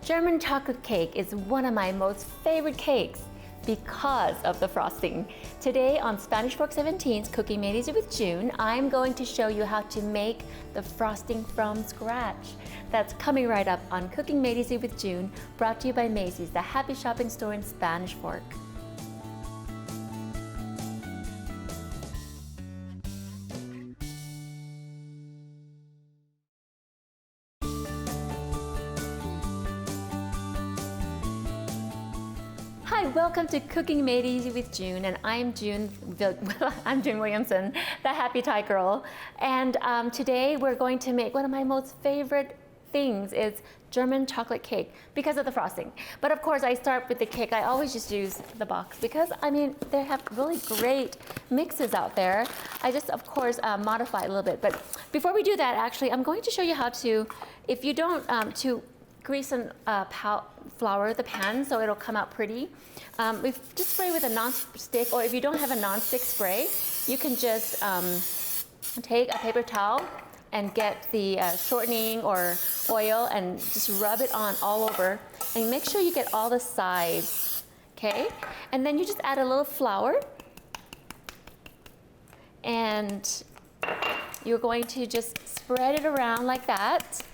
German chocolate cake is one of my most favorite cakes because of the frosting. Today on Spanish Fork 17's Cooking Made Easy with June, I'm going to show you how to make the frosting from scratch. That's coming right up on Cooking Made Easy with June, brought to you by Macy's, the happy shopping store in Spanish Fork. Hi, welcome to Cooking Made Easy with June, and I'm June Williamson, the happy Thai girl. And today we're going to make one of my most favorite things is German chocolate cake because of the frosting. But of course I start with the cake. I always just use the box because I mean they have really great mixes out there. I just of course modify a little bit. But before we do that, actually I'm going to show you how to, if you don't, to grease and flour the pan so it'll come out pretty. We just spray with a non-stick, or if you don't have a non-stick spray, you can just take a paper towel and get the shortening or oil and just rub it on all over, and make sure you get all the sides, okay? And then you just add a little flour, and you're going to just spread it around like that.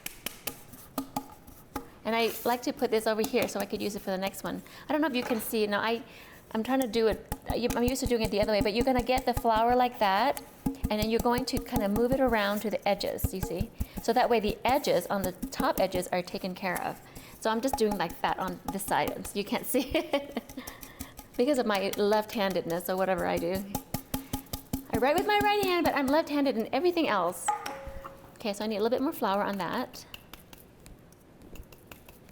And I like to put this over here so I could use it for the next one. I don't know if you can see. Now I'm trying to do it, I'm used to doing it the other way, but you're gonna get the flour like that, and then you're going to kind of move it around to the edges, you see? So that way the edges, on the top edges, are taken care of. So I'm just doing like that on this side, so you can't see it. Because of my left-handedness or whatever I do. I write with my right hand, but I'm left-handed in everything else. Okay, so I need a little bit more flour on that.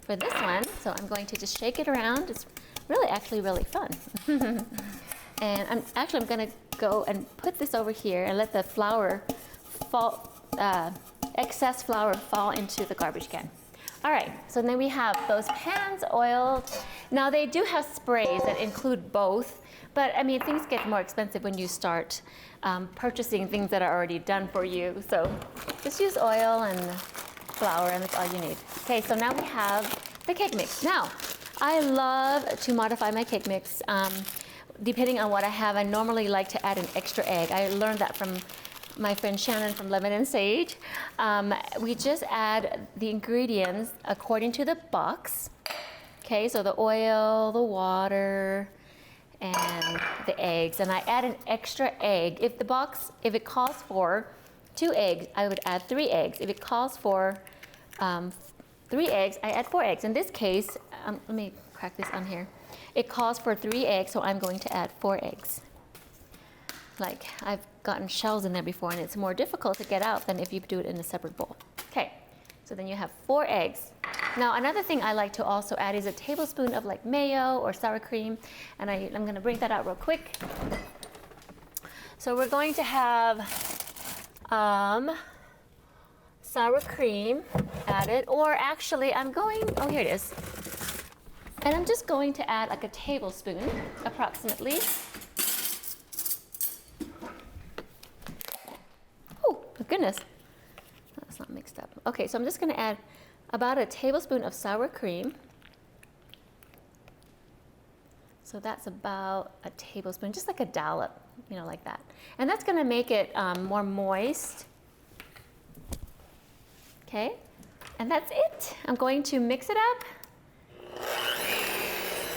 For this one, so I'm going to just shake it around. It's really actually really fun. And I'm going to go and put this over here and let the flour fall, excess flour fall into the garbage can. All right, so then we have those pans oiled. Now they do have sprays that include both, but I mean things get more expensive when you start purchasing things that are already done for you. So just use oil and flour, and that's all you need. Okay, so now we have the cake mix. Now, I love to modify my cake mix. Depending on what I have, I normally like to add an extra egg. I learned that from my friend Shannon from Lemon and Sage. We just add the ingredients according to the box. Okay, so the oil, the water, and the eggs. And I add an extra egg. If the box, if it calls for 2 eggs, I would add 3 eggs. If it calls for 3 eggs, I add 4 eggs. In this case, let me crack this on here. It calls for 3 eggs, so I'm going to add 4 eggs. Like, I've gotten shells in there before, and it's more difficult to get out than if you do it in a separate bowl. Okay, so then you have 4 eggs. Now, another thing I like to also add is a tablespoon of like mayo or sour cream, and I'm gonna bring that out real quick. So we're going to have sour cream added, or actually oh, here it is. And I'm just going to add like a tablespoon, approximately. Oh, my goodness. That's not mixed up. Okay, so I'm just gonna add about a tablespoon of sour cream. So that's about a tablespoon, just like a dollop, you know, like that. And that's gonna make it more moist. Okay, and that's it. I'm going to mix it up.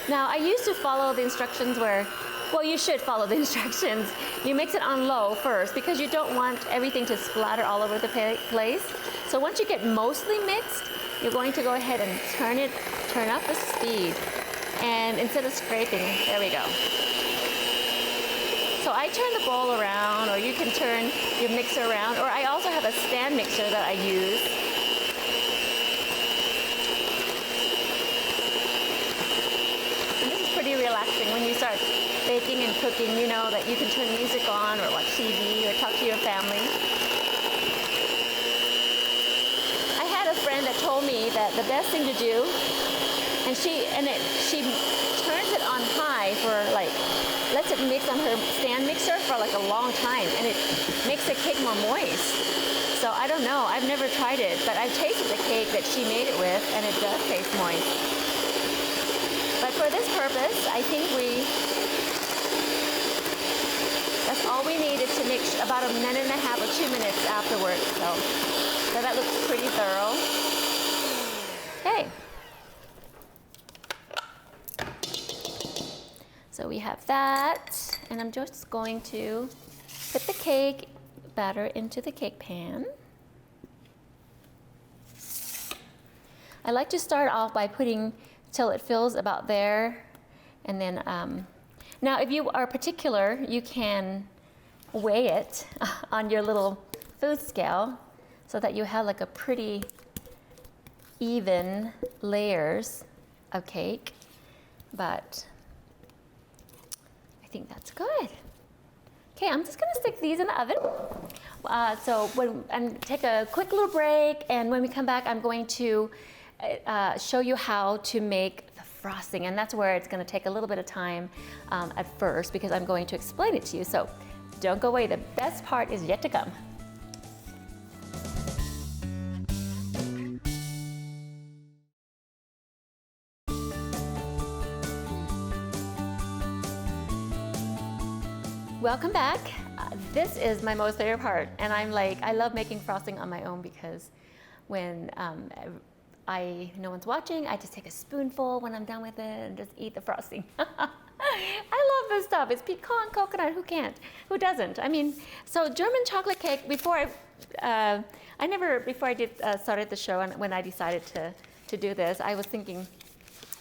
Now, I used to follow the instructions where, well, you should follow the instructions. You mix it on low first because you don't want everything to splatter all over the place. So once you get mostly mixed, you're going to go ahead and turn up the speed. And instead of scraping, there we go. So I turn the bowl around, or you can turn your mixer around, or I also have a stand mixer that I use. And this is pretty relaxing when you start baking and cooking, you know, that you can turn music on or watch TV or talk to your family. I had a friend that told me that the best thing to do, and she turns it on high for like, lets it mix on her stand mixer for like a long time, and it makes the cake more moist. So I don't know, I've never tried it, but I've tasted the cake that she made it with, and it does taste moist. But for this purpose, I think that's all we needed to make about a minute and a half or 2 minutes afterwards. So that looks pretty thorough. Okay. So we have that, and I'm just going to put the cake batter into the cake pan. I like to start off by putting till it fills about there, and then now if you are particular, you can weigh it on your little food scale so that you have like a pretty even layers of cake, but I think that's good. Okay, I'm just gonna stick these in the oven. And take a quick little break, and when we come back, I'm going to show you how to make the frosting, and that's where it's gonna take a little bit of time at first because I'm going to explain it to you. So don't go away, the best part is yet to come. Welcome back. This is my most favorite part, and I love making frosting on my own because when no one's watching, I just take a spoonful when I'm done with it and just eat the frosting. I love this stuff. It's pecan, coconut. Who can't? Who doesn't? I mean, so German chocolate cake. Before I started the show, and when I decided to do this, I was thinking,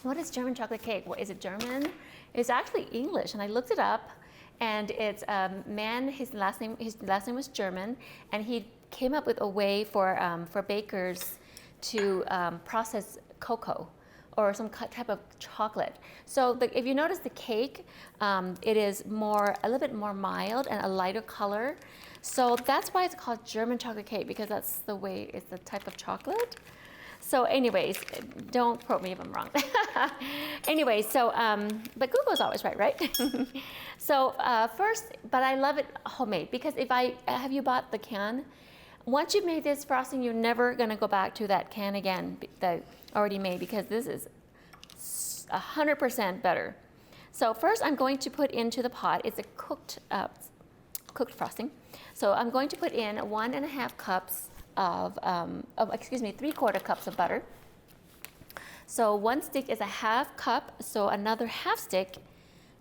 what is German chocolate cake? What is it? German? It's actually English, and I looked it up. And it's a man, his last name was German, and he came up with a way for bakers to process cocoa or some type of chocolate. So if you notice the cake, it is a little bit more mild and a lighter color. So that's why it's called German chocolate cake, because that's the way, it's the type of chocolate. So anyways, don't quote me if I'm wrong. Anyway, so, but Google's always right, right? So first, but I love it homemade, because have you bought the can? Once you've made this frosting, you're never gonna go back to that can again that already made, because this is 100% better. So first I'm going to put into the pot, it's a cooked frosting. So I'm going to put in 1.5 cups of 3/4 cups of butter. So 1 stick is a 1/2 cup, so another 1/2 stick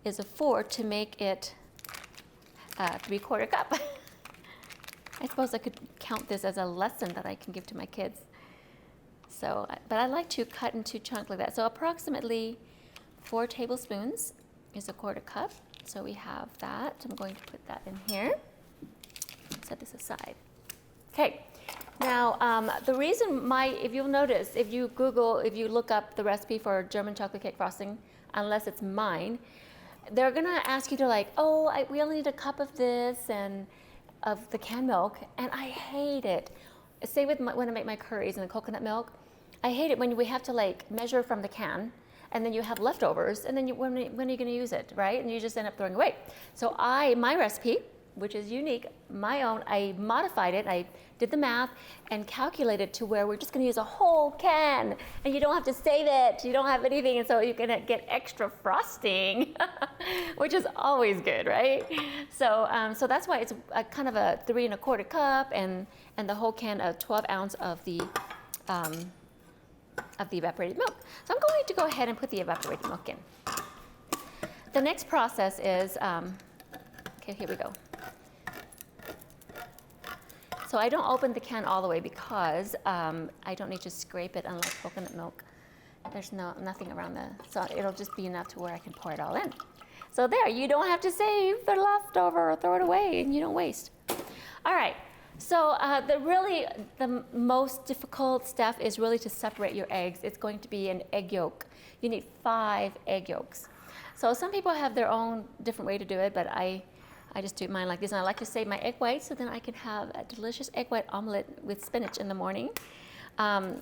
is a 4 to make it 3/4 cup. I suppose I could count this as a lesson that I can give to my kids. So, but I like to cut into chunks like that. So approximately 4 tablespoons is a 1/4 cup. So we have that. I'm going to put that in here. Set this aside. Okay. Now, the reason if you'll notice, if you look up the recipe for German chocolate cake frosting, unless it's mine, they're gonna ask you to we only need a cup of this and of the canned milk, and I hate it. Say when I make my curries and the coconut milk, I hate it when we have to measure from the can, and then you have leftovers, and then when are you gonna use it, right? And you just end up throwing away. So my recipe, which is unique, my own, I modified it, I did the math and calculated to where we're just gonna use a whole can, and you don't have to save it, you don't have anything, and so you're gonna get extra frosting, which is always good, right? So so that's why it's kind of a 3¼ cup and the whole can of 12 ounce of the evaporated milk. So I'm going to go ahead and put the evaporated milk in. The next process is, okay, here we go. So I don't open the can all the way because I don't need to scrape it, unlike coconut milk. There's nothing around so it'll just be enough to where I can pour it all in. So there, you don't have to save the leftover or throw it away, and you don't waste. All right, so the most difficult step is really to separate your eggs. It's going to be an egg yolk. You need 5 egg yolks. So some people have their own different way to do it, but I just do mine like this, and I like to save my egg whites so then I can have a delicious egg white omelet with spinach in the morning.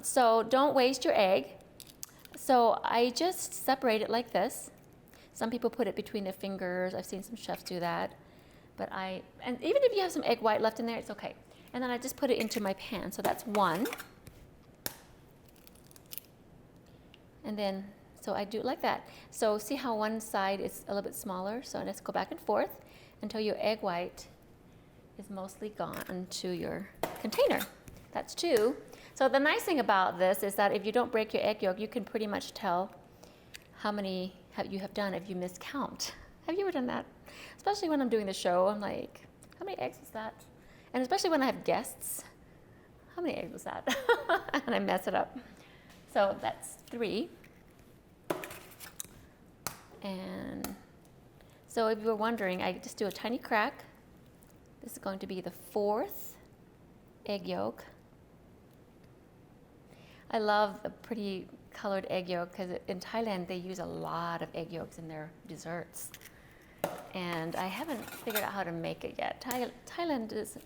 So don't waste your egg. So I just separate it like this. Some people put it between their fingers. I've seen some chefs do that. And even if you have some egg white left in there, it's okay. And then I just put it into my pan. So that's one. And then, so I do it like that. So see how one side is a little bit smaller? So let's go back and forth until your egg white is mostly gone to your container. That's two. So the nice thing about this is that if you don't break your egg yolk, you can pretty much tell how many you have done if you miscount. Have you ever done that? Especially when I'm doing the show, I'm like, how many eggs is that? And especially when I have guests, how many eggs was that? And I mess it up. So that's three. And so if you were wondering, I just do a tiny crack. This is going to be the fourth egg yolk. I love the pretty colored egg yolk because in Thailand they use a lot of egg yolks in their desserts. And I haven't figured out how to make it yet. Thailand is,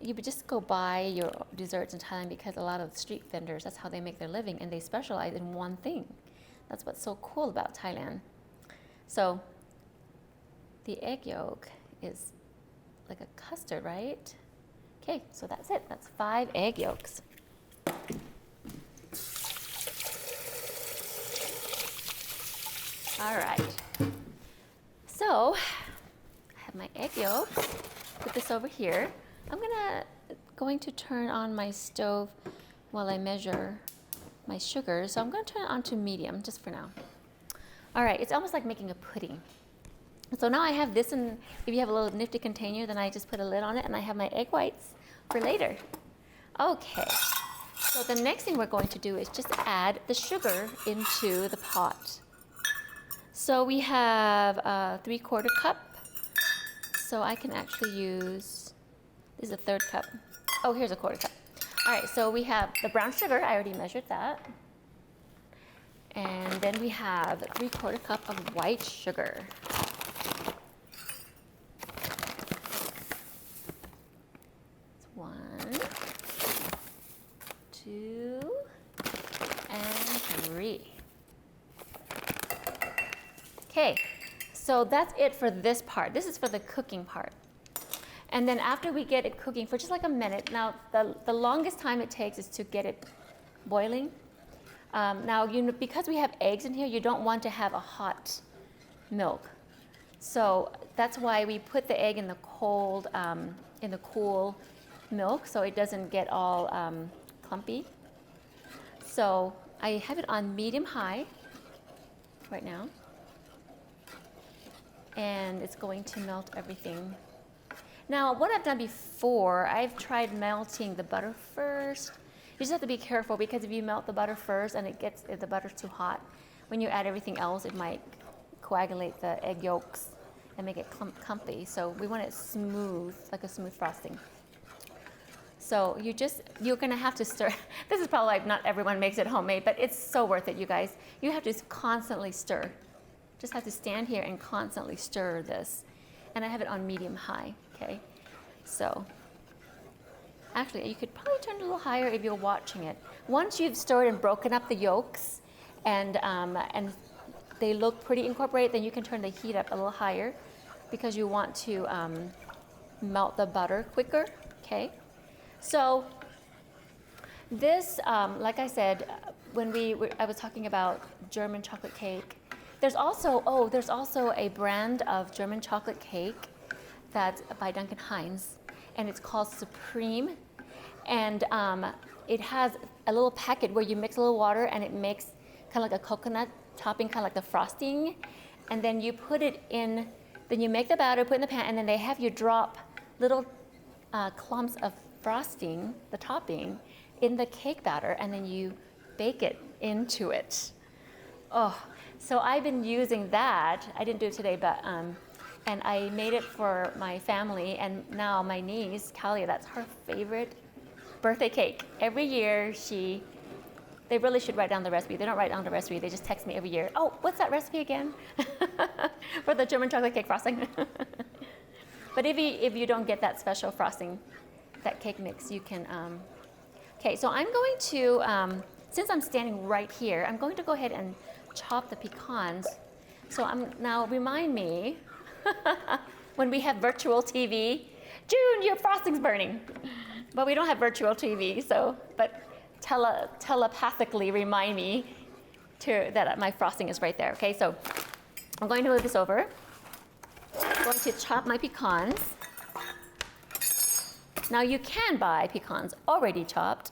you would just go buy your desserts in Thailand because a lot of street vendors, that's how they make their living, and they specialize in one thing. That's what's so cool about Thailand. So the egg yolk is like a custard, right? Okay, so that's it. That's 5 egg yolks. All right. So I have my egg yolk. Put this over here. I'm going to turn on my stove while I measure my sugar. So I'm going to turn it on to medium just for now. All right, it's almost like making a pudding. So now I have this, and if you have a little nifty container, then I just put a lid on it, and I have my egg whites for later. Okay, so the next thing we're going to do is just add the sugar into the pot. So we have a 3/4 cup. So I can actually use, this is a 1/3 cup. Oh, here's a 1/4 cup. All right, so we have the brown sugar, I already measured that. And then we have 3/4 cup of white sugar. It's 1, 2, and 3. Okay, so that's it for this part. This is for the cooking part. And then after we get it cooking for just like a minute, now the longest time it takes is to get it boiling. Now, because we have eggs in here, you don't want to have a hot milk. So that's why we put the egg in the cold, in the cool milk, so it doesn't get all clumpy. So I have it on medium-high right now. And it's going to melt everything. Now, what I've done before, I've tried melting the butter first. You just have to be careful because if you melt the butter first and if the butter's too hot, when you add everything else, it might coagulate the egg yolks and make it clumpy. So we want it smooth, like a smooth frosting. So you're gonna have to stir. This is probably like not everyone makes it homemade, but it's so worth it, you guys. You have to constantly stir. Just have to stand here and constantly stir this. And I have it on medium-high, okay? So actually, you could probably turn it a little higher if you're watching it. Once you've stirred and broken up the yolks and they look pretty incorporated, then you can turn the heat up a little higher because you want to melt the butter quicker, okay? So this, like I said, I was talking about German chocolate cake. There's also a brand of German chocolate cake that's by Duncan Hines, and it's called Supreme. And it has a little packet where you mix a little water and it makes kind of like a coconut topping, kind of like the frosting. And then you put it in, then you make the batter, put it in the pan, and then they have you drop little clumps of frosting, the topping, in the cake batter, and then you bake it into it. Oh, so I've been using that. I didn't do it today, but and I made it for my family, and now my niece, Kalia, that's her favorite birthday cake. Every year they really should write down the recipe. They don't write down the recipe, they just text me every year, oh, what's that recipe again? For the German chocolate cake frosting. But if you don't get that special frosting, that cake mix, you can, okay, so I'm going to, since I'm standing right here, I'm going to go ahead and chop the pecans. So now remind me, when we have virtual TV, June, your frosting's burning. But we don't have virtual TV, so, but telepathically remind me that my frosting is right there, okay? So I'm going to move this over. I'm going to chop my pecans. Now you can buy pecans already chopped,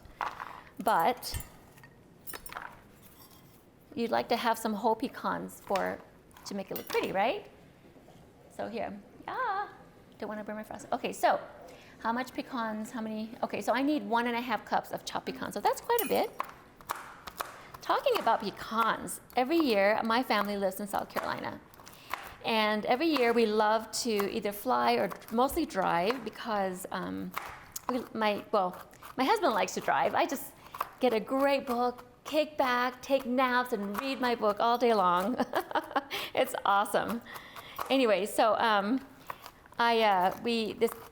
but you'd like to have some whole pecans to make it look pretty, right? So here, don't want to burn my frosting. Okay, so how much pecans, okay, so I need 1.5 cups of chopped pecans, so that's quite a bit. Talking about pecans, every year my family lives in South Carolina. And every year we love to either fly or mostly drive because my husband likes to drive. I just get a great book, kick back, take naps, and read my book all day long. It's awesome. Anyway, so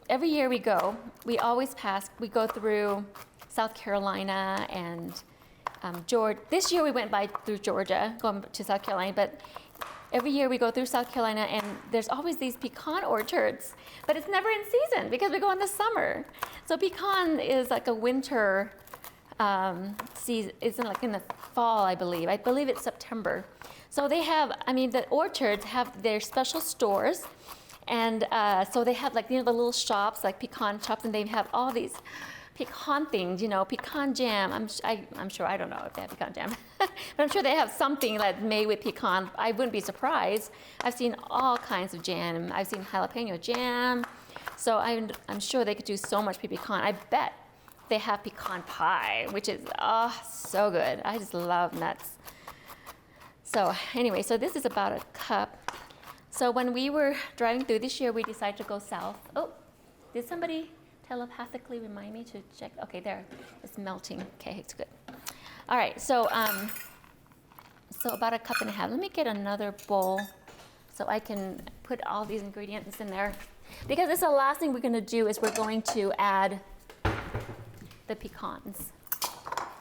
every year we go through South Carolina and Georgia. This year we went through Georgia, going to South Carolina, but every year we go through South Carolina and there's always these pecan orchards, but it's never in season because we go in the summer. So pecan is like a winter season, it's like in the fall, I believe. I believe it's September. So the orchards have their special stores, and so they have the little shops, like pecan shops, and they have all these pecan things, pecan jam. I'm sure, I don't know if they have pecan jam, but I'm sure they have something that's made with pecan. I wouldn't be surprised. I've seen all kinds of jam. I've seen jalapeno jam. So I'm sure they could do so much with pecan. I bet they have pecan pie, which is so good. I just love nuts. So anyway, so this is about a cup. So when we were driving through this year, we decided to go south. Oh, did somebody telepathically remind me to check? Okay, there, it's melting. Okay, it's good. All right, so about a cup and a half. Let me get another bowl so I can put all these ingredients in there. Because this is the last thing we're gonna do is we're going to add the pecans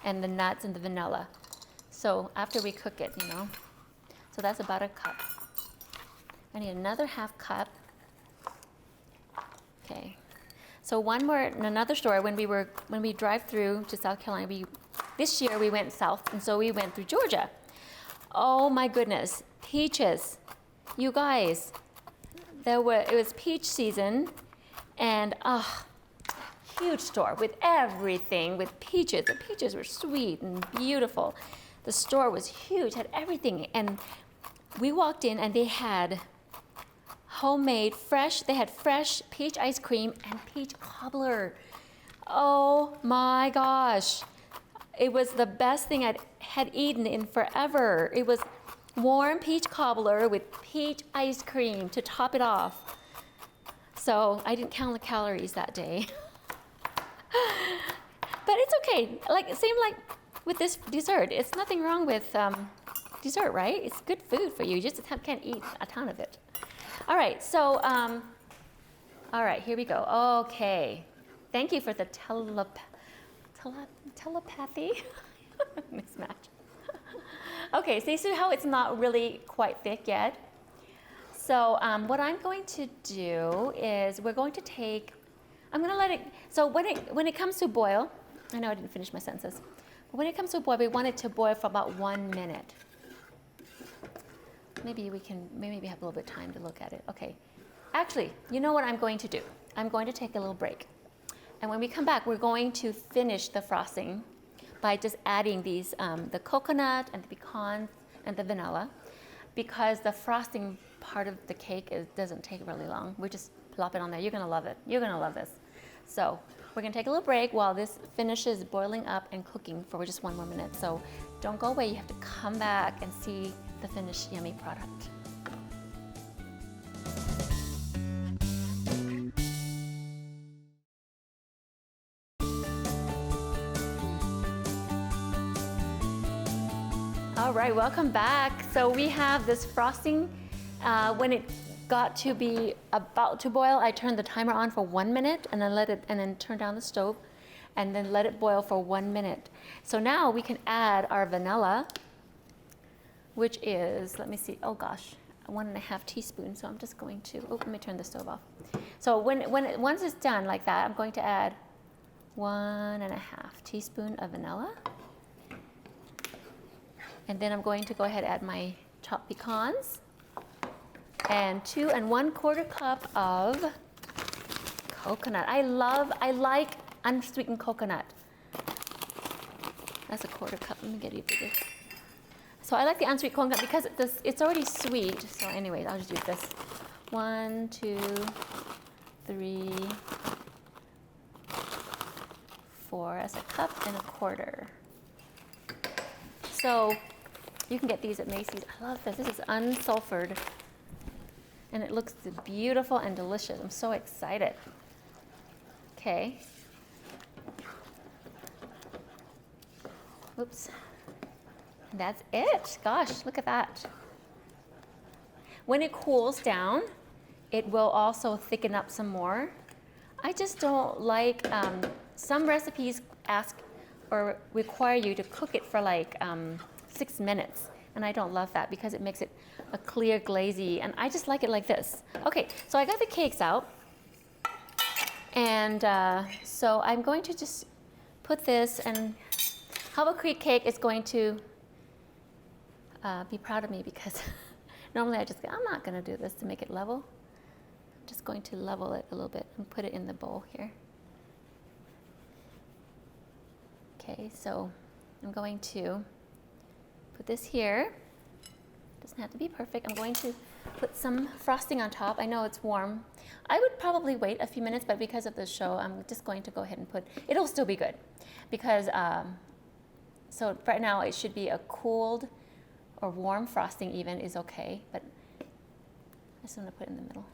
and the nuts and the vanilla. So after we cook it, So that's about a cup. I need another half cup. Okay. So another story, when we drive through to South Carolina, this year we went south, and so we went through Georgia. Oh my goodness, peaches. You guys, it was peach season, and huge store with everything, with peaches. The peaches were sweet and beautiful. The store was huge, had everything, and we walked in and they had fresh peach ice cream and peach cobbler. Oh my gosh. It was the best thing I had eaten in forever. It was warm peach cobbler with peach ice cream to top it off. So I didn't count the calories that day. But it's okay. Same like with this dessert. It's nothing wrong with dessert, right? It's good food for you. You just can't eat a ton of it. All right, so, all right, here we go. Okay, thank you for the telepathy mismatch. Okay, so you see how it's not really quite thick yet? So what I'm going to do is I'm going to let it, so when it comes to boil, I know I didn't finish my sentences, but when it comes to boil, we want it to boil for about 1 minute. Maybe we have a little bit of time to look at it. Okay. Actually, you know what I'm going to do? I'm going to take a little break. And when we come back, we're going to finish the frosting by just adding these, the coconut and the pecans and the vanilla, because the frosting part of the cake doesn't take really long. We just plop it on there. You're gonna love it. You're gonna love this. So we're gonna take a little break while this finishes boiling up and cooking for just 1 more minute. So don't go away. You have to come back and see the finished yummy product. All right, welcome back. So we have this frosting. When it got to be about to boil, I turned the timer on for 1 minute and then turn down the stove and then let it boil for 1 minute. So now we can add our vanilla, which is, let me see, oh gosh, 1.5 teaspoons. So I'm just going to, let me turn the stove off. So once it's done like that, I'm going to add 1.5 teaspoon of vanilla. And then I'm going to go ahead and add my chopped pecans and 2 1/4 cup of coconut. I like unsweetened coconut. That's a 1/4 cup. Let me get you bigger. So I like the unsweetened coconut because it's already sweet. So anyways, I'll just use this. 1, 2, 3, 4. That's 1.25 cups. So you can get these at Macy's. I love this. This is unsulfured. And it looks beautiful and delicious. I'm so excited. Okay. Oops. That's it. Gosh, look at that. When it cools down, it will also thicken up some more. I just don't like, some recipes ask or require you to cook it for like 6 minutes. And I don't love that because it makes it a clear glazy. And I just like it like this. Okay, so I got the cakes out. And so I'm going to just put this, and Hubble Creek cake is going to be proud of me because normally I just go, I'm not going to do this to make it level. I'm just going to level it a little bit and put it in the bowl here. Okay, so I'm going to put this here. Doesn't have to be perfect. I'm going to put some frosting on top. I know it's warm. I would probably wait a few minutes, but because of the show, I'm just going to go ahead and put, it'll still be good. Because, so right now it should be a cooled or warm frosting even is okay, but I just want to put it in the middle.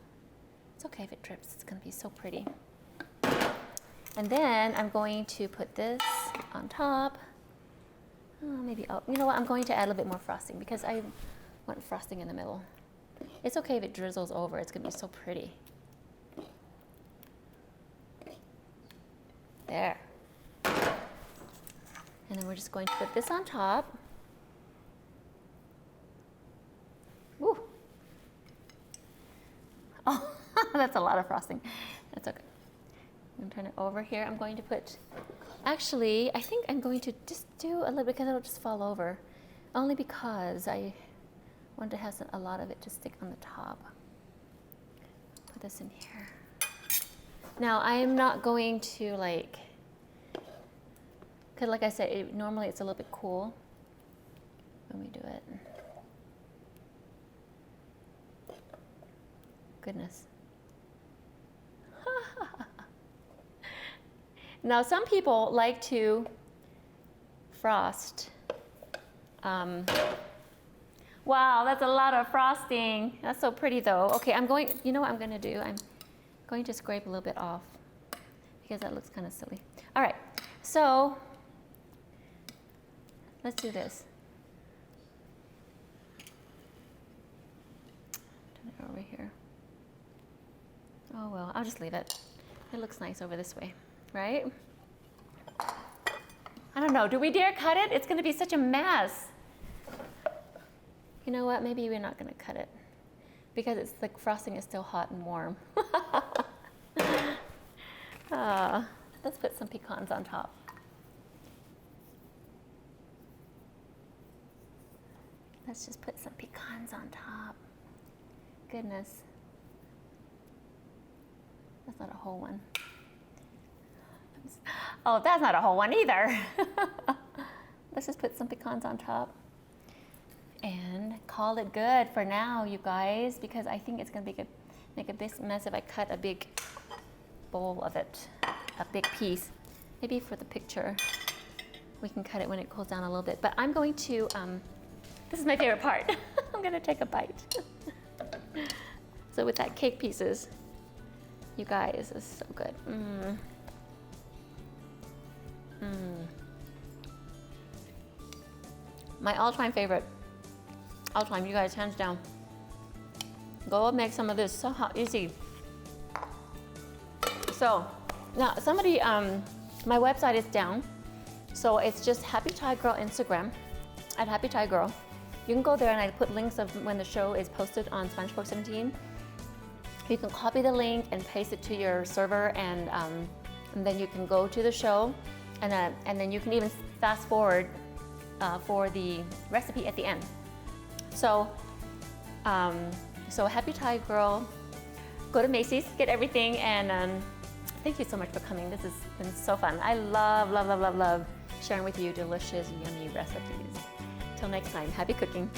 It's okay if it drips, it's gonna be so pretty. And then I'm going to put this on top. Maybe, you know what, I'm going to add a little bit more frosting because I want frosting in the middle. It's okay if it drizzles over, it's gonna be so pretty. There. And then we're just going to put this on top. Woo. Oh, that's a lot of frosting. That's okay. I'm going to turn it over here. I'm going to put, actually, I think I'm going to just do a little bit because it'll just fall over. Only because I want to have a lot of it to stick on the top. Put this in here. Now, I'm not going to like, because like I said, normally it's a little bit cool when we do it. Goodness. Now, some people like to frost. Wow, that's a lot of frosting. That's so pretty though. Okay, you know what I'm gonna do? I'm going to scrape a little bit off because that looks kind of silly. All right, so let's do this. Turn it over here. Oh well, I'll just leave it. It looks nice over this way, right? I don't know, do we dare cut it? It's gonna be such a mess. You know what, maybe we're not gonna cut it because it's the frosting is still hot and warm. Let's put some pecans on top. Let's just put some pecans on top. Goodness. That's not a whole one. Oh, that's not a whole one either. Let's just put some pecans on top and call it good for now, you guys, because I think it's gonna make a big mess if I cut a big bowl of it, a big piece. Maybe for the picture, we can cut it when it cools down a little bit. But I'm going to, this is my favorite part. I'm gonna take a bite. So with that cake pieces, you guys, this is so good. My all-time favorite. All-time, you guys, hands down. Go make some of this, so easy. So, now somebody, my website is down. So it's just Happy Thai Girl Instagram, at Happy Thai Girl. You can go there, and I put links of when the show is posted on Spanish Pork 17. You can copy the link and paste it to your server, and then you can go to the show, and then you can even fast forward for the recipe at the end. So, so happy Thai girl. Go to Macy's, get everything, and thank you so much for coming. This has been so fun. I love, love, love, love, love sharing with you delicious, yummy recipes. Till next time, happy cooking.